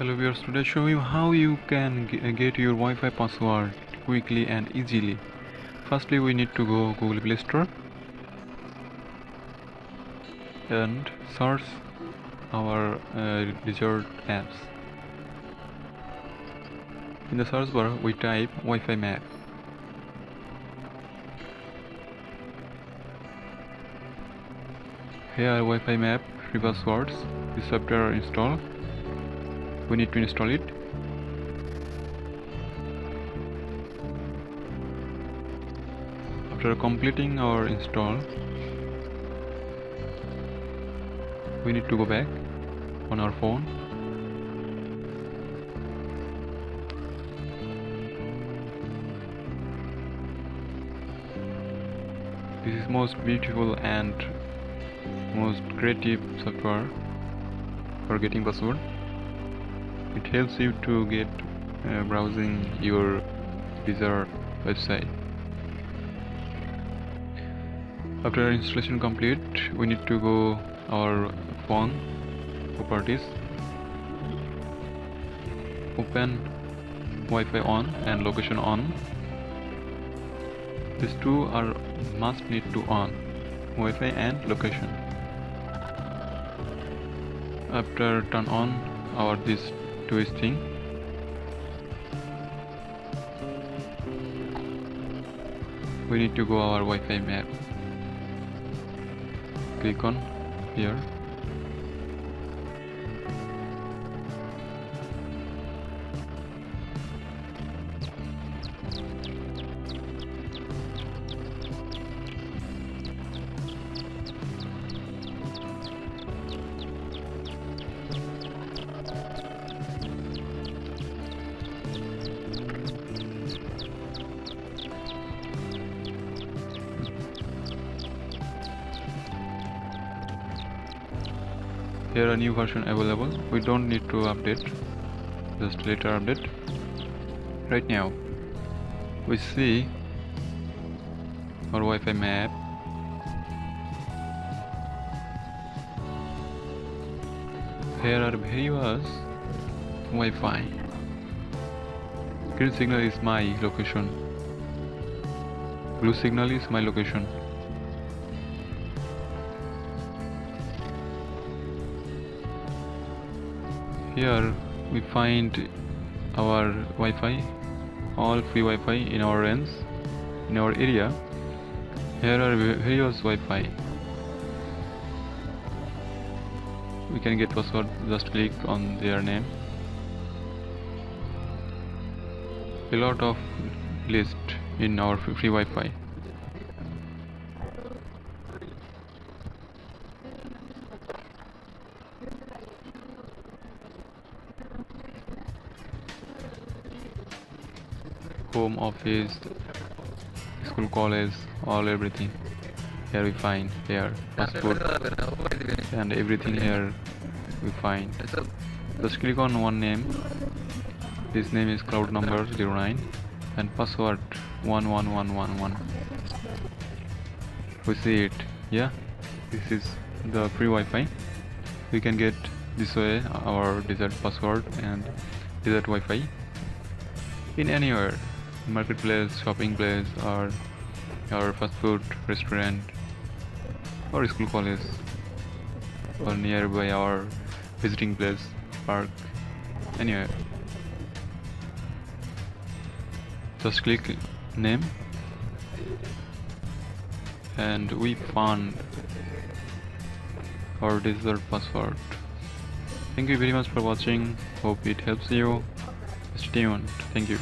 Hello viewers, today I show you how you can get your Wi-Fi password quickly and easily. Firstly, we need to go Google Play Store and search our desired apps. In the search bar, we type Wi-Fi map. Here Wi-Fi map, free passwords. This software install. We need to install it. After completing our install, we need to go back on our phone. This is most beautiful and most creative software for getting password. It helps you to get browsing your desired website. After installation complete, we need to go our phone properties, open Wi-Fi on and location on. These two are must need to on, Wi-Fi and location. After turn on our this twisting, we need to go our Wi-Fi map. Click on here. Here a new version available. We don't need to update, just later update. Right now we see our Wi-Fi map. Here are various Wi-Fi. Green signal is my location, blue signal is my location. Here we find our Wi-Fi, all free Wi-Fi in our range, in our area. Here are various Wi-Fi. We can get password, just click on their name. A lot of list in our free Wi-Fi. Home, office, school, college, all everything. Here we find here passport and everything here we find. Just click on one name. This name is cloud number 09 and password 11111. We see it. Yeah, this is the free Wi-Fi. We can get this way our desired password and desired Wi-Fi in anywhere. Marketplace, shopping place, or our fast food restaurant, or school, college, or nearby our visiting place, park, anywhere. Just click name and we found our desired password. Thank you very much for watching. Hope it helps you. Stay tuned. Thank you.